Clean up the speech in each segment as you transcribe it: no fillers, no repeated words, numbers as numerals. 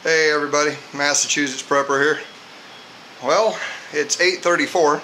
Hey everybody, Massachusetts Prepper here. Well, it's 8:34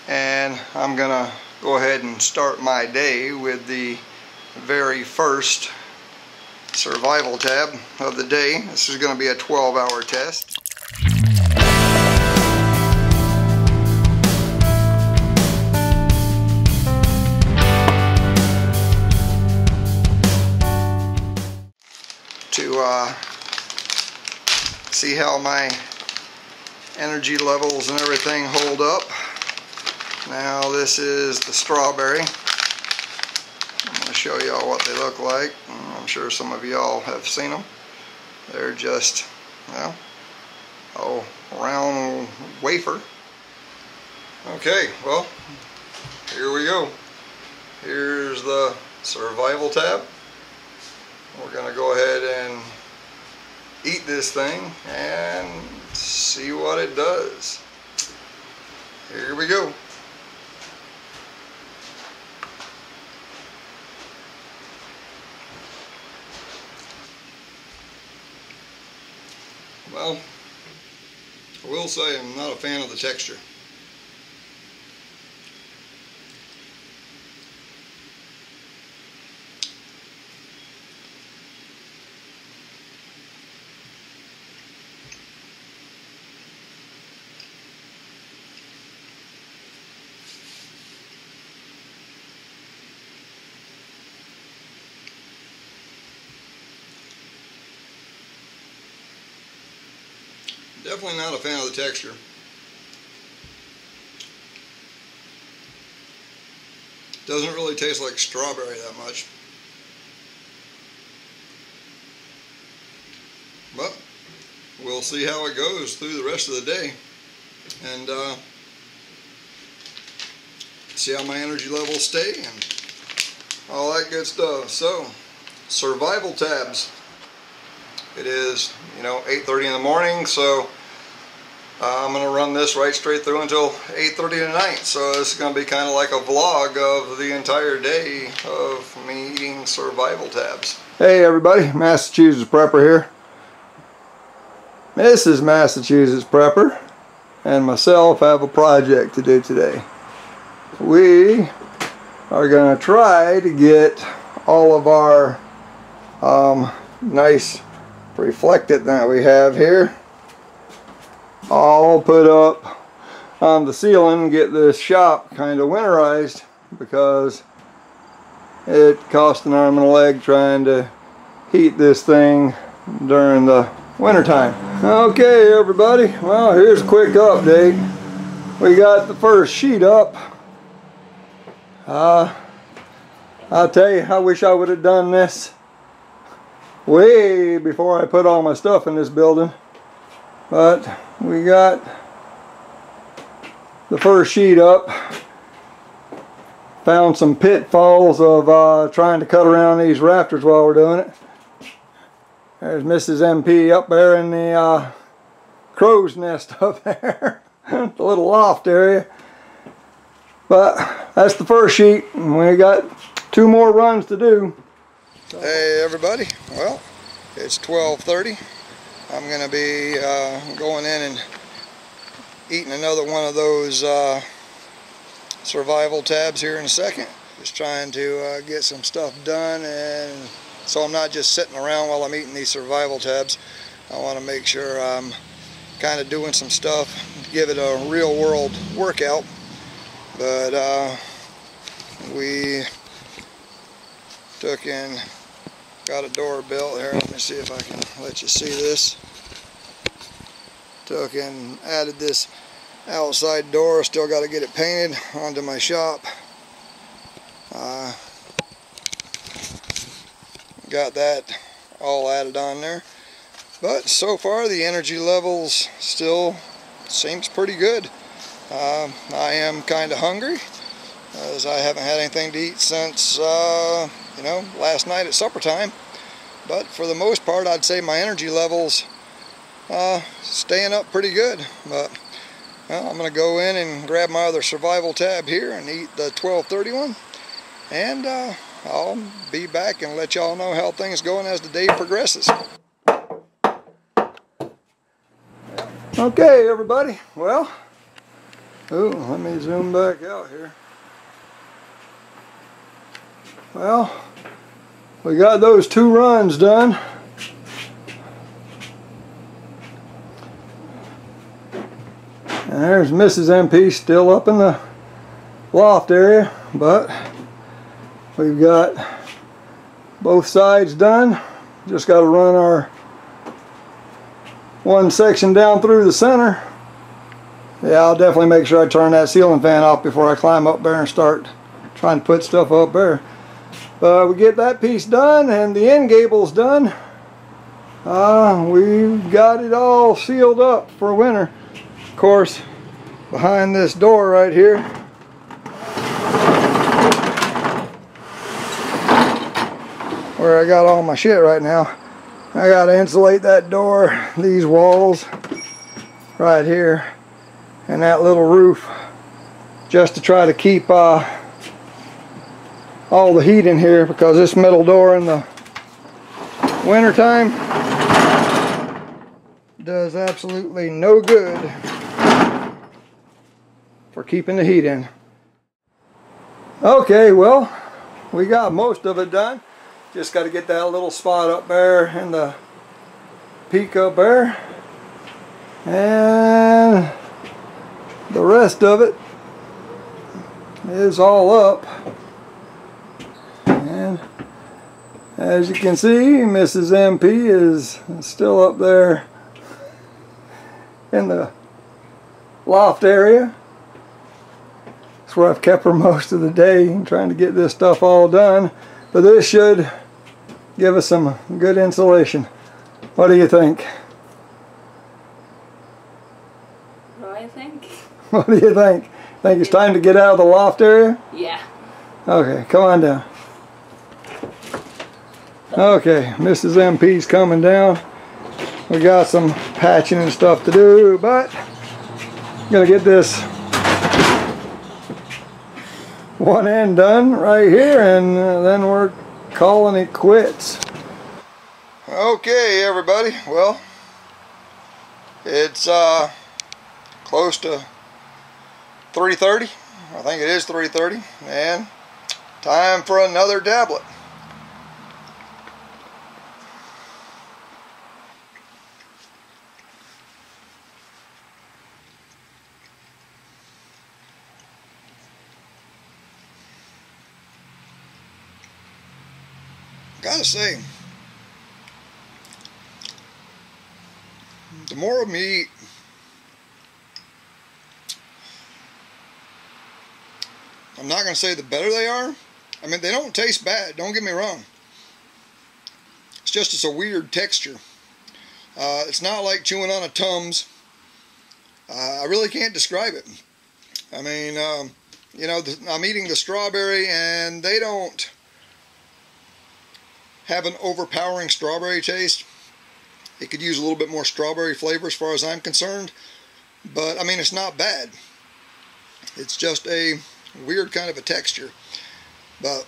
and I'm gonna go ahead and start my day with the very first survival tab of the day. This is gonna be a 12-hour test. To see how my energy levels and everything hold up. Now this is the strawberry. I'm going to show y'all what they look like. I'm sure some of y'all have seen them. They're just, well, a round wafer. Okay, well, here we go. Here's the survival tab. We're going to go ahead and eat this thing and see what it does. Here we go. Well, I will say I'm not a fan of the texture. Definitely not a fan of the texture. Doesn't really taste like strawberry that much. But we'll see how it goes through the rest of the day and see how my energy levels stay and all that good stuff. So, survival tabs. It is, 8:30 in the morning, so I'm going to run this right straight through until 8:30 tonight. So this is going to be kind of like a vlog of the entire day of me eating survival tabs. Hey everybody, Massachusetts Prepper here. Mrs. Massachusetts Prepper and myself have a project to do today. We are going to try to get all of our nice reflectant that we have here all put up on the ceiling and get this shop kind of winterized, because it cost an arm and a leg trying to heat this thing during the winter time. Okay everybody, well, here's a quick update. We got the first sheet up. I'll tell you, I wish I would have done this way before I put all my stuff in this building, but we got the first sheet up. Found some pitfalls of trying to cut around these rafters while we're doing it. There's Mrs. MP up there in the crow's nest up there, the little loft area. But that's the first sheet, and we got 2 more runs to do. Hey everybody, well, it's 12:30. I'm going to be going in and eating another one of those survival tabs here in a second. Just trying to get some stuff done, and so I'm not just sitting around while I'm eating these survival tabs. I want to make sure I'm kind of doing some stuff to give it a real world workout. But we took in, got a door built here. Let me see if I can let you see this. Took and added this outside door. Still got to get it painted onto my shop. Got that all added on there. But so far the energy levels still seems pretty good. I am kind of hungry, as I haven't had anything to eat since last night at supper time. But for the most part, I'd say my energy levels staying up pretty good. But well, I'm going to go in and grab my other survival tab here and eat the 12:30 one, and I'll be back and let y'all know how things going as the day progresses. Okay, everybody. Well, let me zoom back out here. Well, we got those 2 runs done. And there's Mrs. MP still up in the loft area, but we've got both sides done. Just got to run our one section down through the center. Yeah, I'll definitely make sure I turn that ceiling fan off before I climb up there and start trying to put stuff up there. But we get that piece done and the end gable's done. We've got it all sealed up for winter. Of course, behind this door right here, where I got all my shit right now, I gotta insulate that door, these walls right here, and that little roof, just to try to keep all the heat in here, because this metal door in the winter time does absolutely no good for keeping the heat in. Okay, well, we got most of it done. Just got to get that little spot up there and the peak up there, and the rest of it is all up. And as you can see, Mrs. MP is still up there in the loft area. That's where I've kept her most of the day, trying to get this stuff all done. But this should give us some good insulation. What do you think? What do I think? What do you think? Think it's time to get out of the loft area? Yeah. Okay, come on down. Okay, Mrs. MP's coming down. We got some patching and stuff to do, but I'm gonna get this one end done right here, and then we're calling it quits. Okay, everybody. Well, it's close to 3:30. I think it is 3:30, and time for another dablet. Gotta say, the more of them you eat, I'm not gonna say the better they are. I mean, they don't taste bad, don't get me wrong. It's just, it's a weird texture. It's not like chewing on a Tums. I really can't describe it. I mean, you know, I'm eating the strawberry, and they don't have an overpowering strawberry taste. It could use a little bit more strawberry flavor as far as I'm concerned, but I mean, it's not bad. It's just a weird kind of a texture. But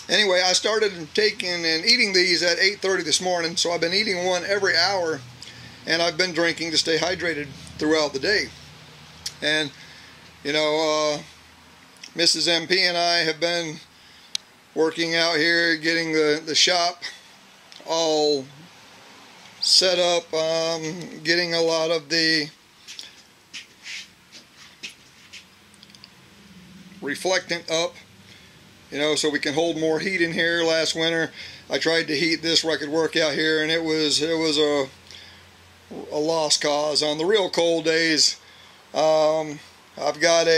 anyway, I started taking and eating these at 8:30 this morning, so I've been eating one every hour, and I've been drinking to stay hydrated throughout the day. And you know, Mrs. MP and I have been working out here, getting the shop all set up, getting a lot of the reflectant up, you know, so we can hold more heat in here. Last winter I tried to heat this where I could work out here, and it was a lost cause. On the real cold days, I've got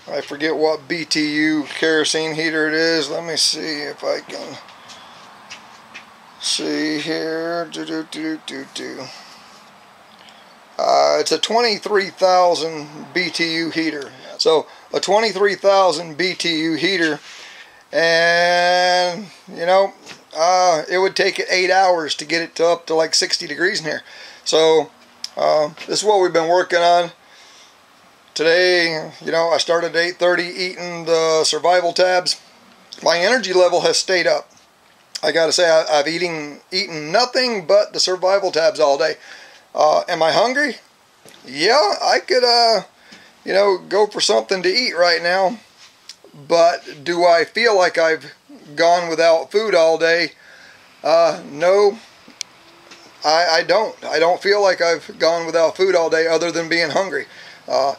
I forget what BTU kerosene heater it is. Let me see if I can see here. It's a 23,000 BTU heater. So a 23,000 BTU heater, and you know, it would take it 8 hours to get it up to like 60 degrees in here. So this is what we've been working on. Today, you know, I started at 8:30 eating the survival tabs. My energy level has stayed up. I gotta say, I've eaten nothing but the survival tabs all day. Am I hungry? Yeah, I could, you know, go for something to eat right now. But do I feel like I've gone without food all day? No, I don't. I don't feel like I've gone without food all day other than being hungry.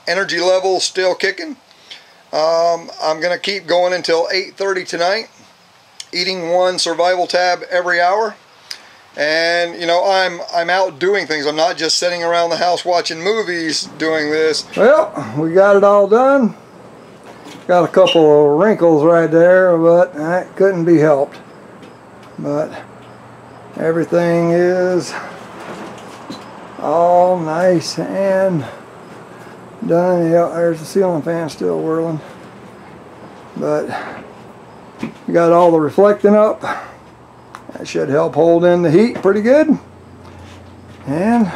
Energy level still kicking. I'm going to keep going until 8:30 tonight, eating one survival tab every hour. And, you know, I'm out doing things. I'm not just sitting around the house watching movies doing this. Well, we got it all done. Got a couple of wrinkles right there, but that couldn't be helped. But everything is all nice and done. Yeah, there's the ceiling fan still whirling. But we got all the reflecting up. That should help hold in the heat pretty good and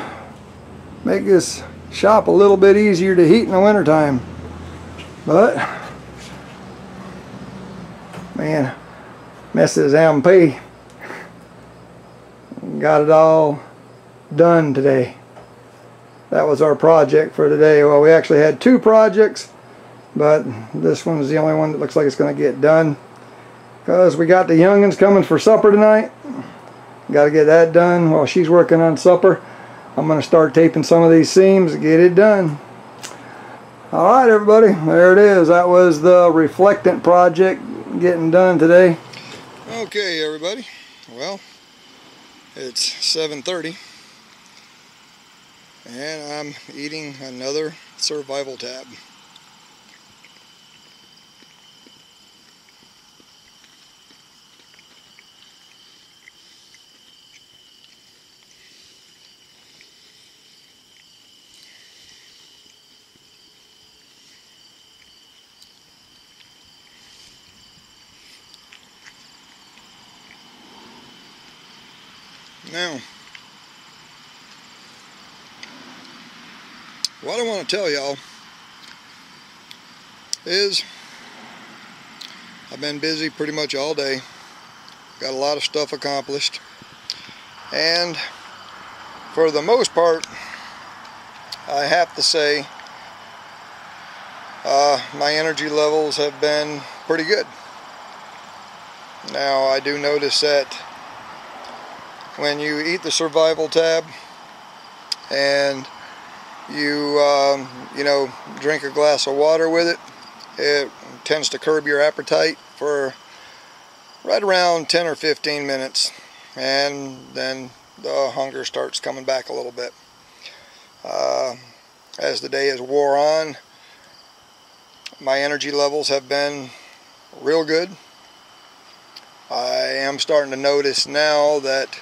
make this shop a little bit easier to heat in the wintertime. But man, Mrs. MP got it all done today. That was our project for today. Well, we actually had two projects, but this one's the only one that looks like it's going to get done, because we got the youngins coming for supper tonight. Got to get that done while she's working on supper. I'm going to start taping some of these seams to get it done. Alright everybody, there it is. That was the reflectant project getting done today. Okay everybody, well, it's 7:30 and I'm eating another survival tab. Now, what I want to tell y'all is I've been busy pretty much all day, got a lot of stuff accomplished, and for the most part I have to say my energy levels have been pretty good. Now I do notice that when you eat the survival tab and you you know, drink a glass of water with it, it tends to curb your appetite for right around 10 or 15 minutes, and then the hunger starts coming back a little bit. As the day has wore on, my energy levels have been real good. I am starting to notice now that,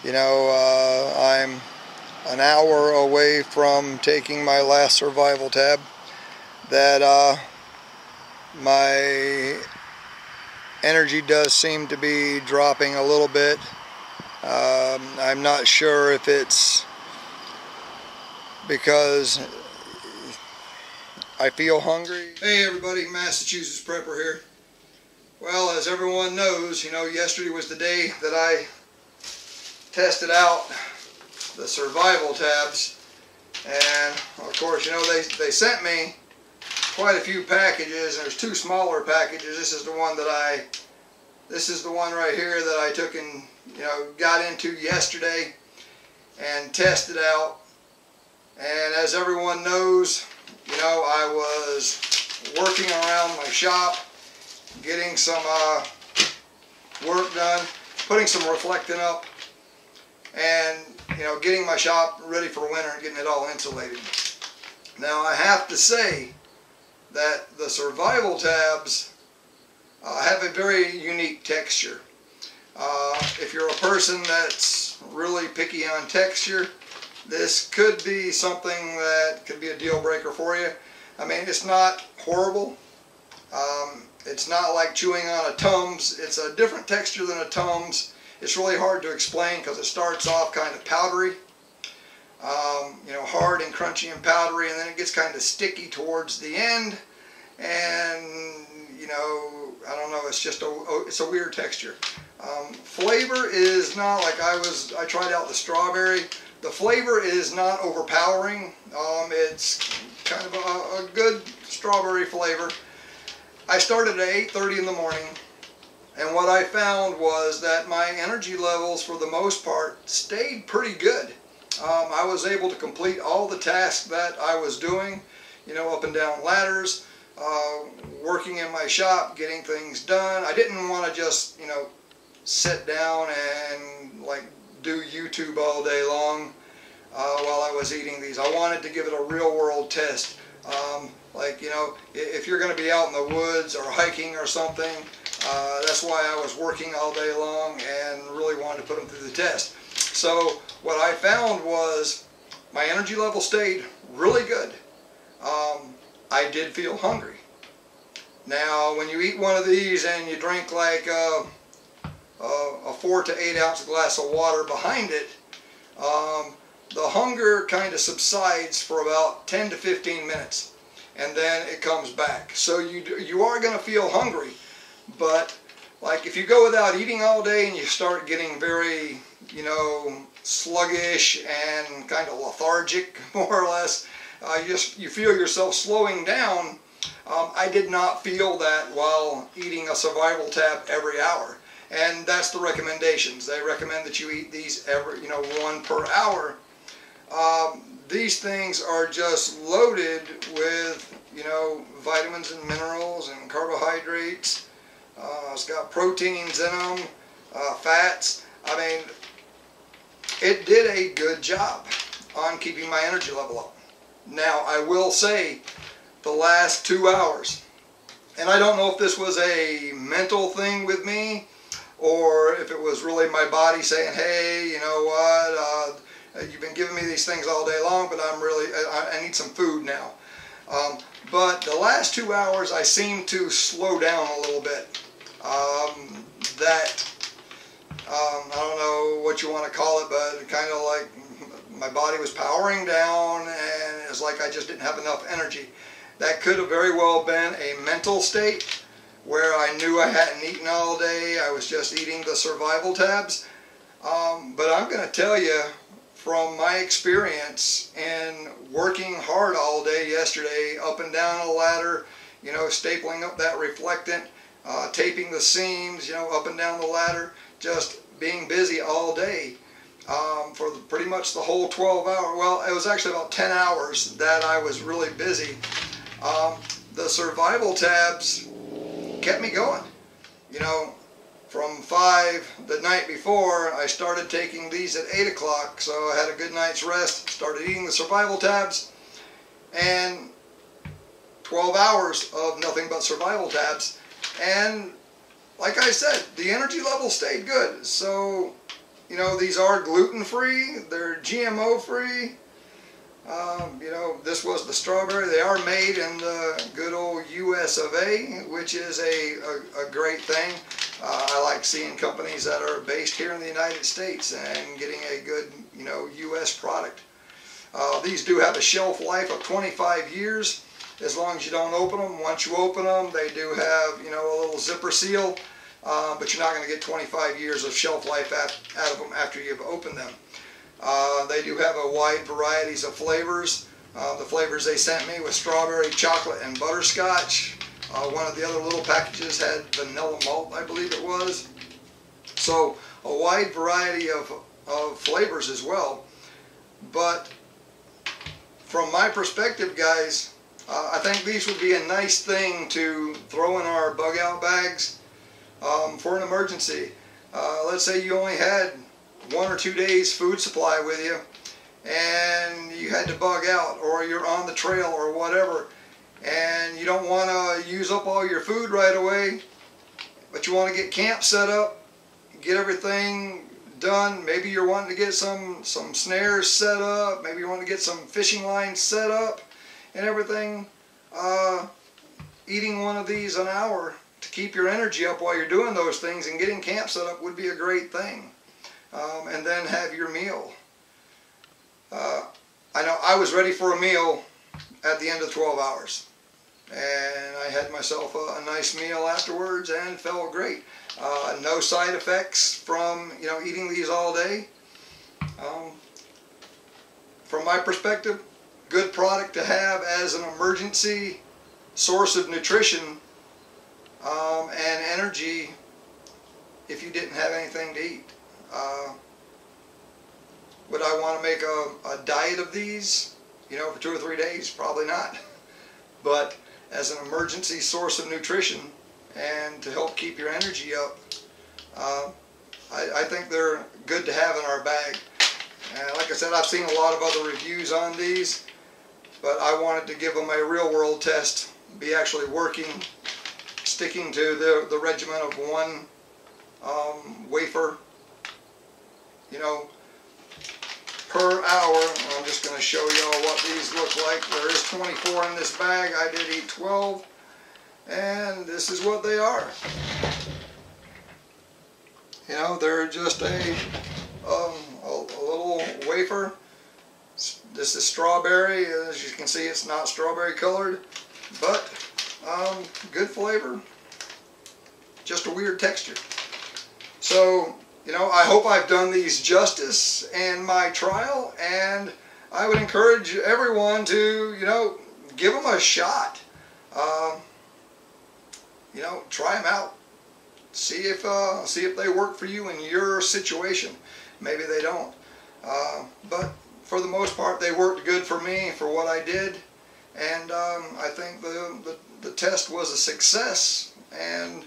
you know, I'm an hour away from taking my last survival tab, that my energy does seem to be dropping a little bit. I'm not sure if it's because I feel hungry. Hey everybody, Massachusetts Prepper here. Well, as everyone knows, you know, yesterday was the day that I tested out the survival tabs, and of course, you know, they sent me quite a few packages, and there's two smaller packages. This is the one right here that I took and, you know, got into yesterday and tested out. And as everyone knows, you know, I was working around my shop, getting some work done, putting some reflecting up, and, you know, getting my shop ready for winter and getting it all insulated. Now I have to say that the survival tabs have a very unique texture. If you're a person that's really picky on texture, this could be something that could be a deal breaker for you. I mean, it's not horrible. It's not like chewing on a Tums. It's a different texture than a Tums. It's really hard to explain because it starts off kind of powdery, you know, hard and crunchy and powdery, and then it gets kind of sticky towards the end, and, you know, I don't know, it's just it's a weird texture. Flavor is not like I tried out the strawberry. The flavor is not overpowering. It's kind of a good strawberry flavor. I started at 8:30 in the morning, and what I found was that my energy levels for the most part stayed pretty good. I was able to complete all the tasks that I was doing, you know, up and down ladders, working in my shop, getting things done. I didn't want to just, you know, sit down and like do YouTube all day long while I was eating these. I wanted to give it a real world test. Like, you know, if you're going to be out in the woods or hiking or something, that's why I was working all day long and really wanted to put them through the test. So what I found was my energy level stayed really good. I did feel hungry. Now, when you eat one of these and you drink like a 4 to 8 ounce glass of water behind it, the hunger kind of subsides for about 10 to 15 minutes, and then it comes back. So you are going to feel hungry, but like if you go without eating all day and you start getting very, you know, sluggish and kind of lethargic, more or less, you feel yourself slowing down. I did not feel that while eating a survival tab every hour. And that's the recommendations. They recommend that you eat these every, you know, 1 per hour. These things are just loaded with, you know, vitamins and minerals and carbohydrates. It's got proteins in them, fats. I mean, it did a good job on keeping my energy level up. Now, I will say the last 2 hours, and I don't know if this was a mental thing with me or if it was really my body saying, hey, you know what, you've been giving me these things all day long, but I need some food now. But the last 2 hours I seemed to slow down a little bit. I don't know what you want to call it, but kind of like my body was powering down and it was like I just didn't have enough energy. That could have very well been a mental state where I knew I hadn't eaten all day. I was just eating the survival tabs. But I'm going to tell you, from my experience in working hard all day yesterday, up and down a ladder, you know, stapling up that reflectant, taping the seams, you know, up and down the ladder, just being busy all day for pretty much the whole 12 hours. Well, it was actually about 10 hours that I was really busy. The survival tabs kept me going. You know, from 5 the night before, I started taking these at 8 o'clock, so I had a good night's rest, started eating the survival tabs, and 12 hours of nothing but survival tabs. And like I said, the energy level stayed good. So, you know, these are gluten-free, they're GMO-free. You know, this was the strawberry. They are made in the good old US of A, which is a great thing. I like seeing companies that are based here in the United States and getting a good, you know, US product. These do have a shelf life of 25 years as long as you don't open them. Once you open them, they do have, you know, a little zipper seal, but you're not going to get 25 years of shelf life out of them after you've opened them. They do have a wide varieties of flavors. The flavors they sent me was strawberry, chocolate, and butterscotch. One of the other little packages had vanilla malt, I believe it was. So a wide variety of flavors as well. But from my perspective, guys, I think these would be a nice thing to throw in our bug out bags for an emergency. Let's say you only had 1 or 2 days food supply with you and you had to bug out, or you're on the trail or whatever, and you don't want to use up all your food right away, but you want to get camp set up, get everything done. Maybe you're wanting to get some snares set up, maybe you want to get some fishing lines set up and everything. Eating one of these an hour to keep your energy up while you're doing those things and getting camp set up would be a great thing. And then have your meal. I know I was ready for a meal at the end of 12 hours. and I had myself a nice meal afterwards and felt great. No side effects from eating these all day. From my perspective, good product to have as an emergency source of nutrition and energy if you didn't have anything to eat. Would I want to make a diet of these, for 2 or 3 days? Probably not. But as an emergency source of nutrition and to help keep your energy up, I think they're good to have in our bag. And like I said, I've seen a lot of other reviews on these, but I wanted to give them a real world test, be actually working, sticking to the regimen of one wafer, per hour. I'm just going to show y'all what these look like. There is 24 in this bag. I did eat 12, and this is what they are. They're just a little wafer. This is strawberry. As you can see, it's not strawberry colored, but good flavor. Just a weird texture. So, I hope I've done these justice in my trial, and I would encourage everyone to, give them a shot. Try them out. See if they work for you in your situation. Maybe they don't. But for the most part, they worked good for me for what I did, and I think the test was a success, and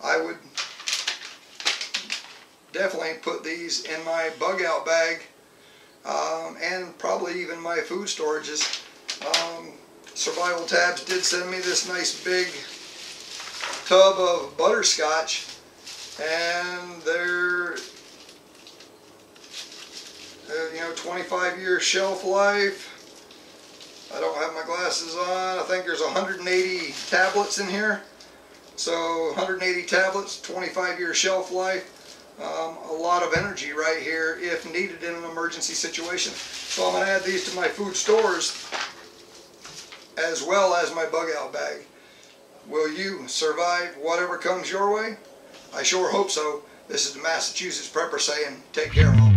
I would definitely put these in my bug out bag, and probably even my food storages. Survival Tabs did send me this nice big tub of butterscotch, and they're 25-year shelf life. I don't have my glasses on. I think there's 180 tablets in here. So 180 tablets, 25-year shelf life. A lot of energy right here if needed in an emergency situation. So I'm going to add these to my food stores as well as my bug out bag. Will you survive whatever comes your way? I sure hope so. This is the Massachusetts Prepper saying, take care all.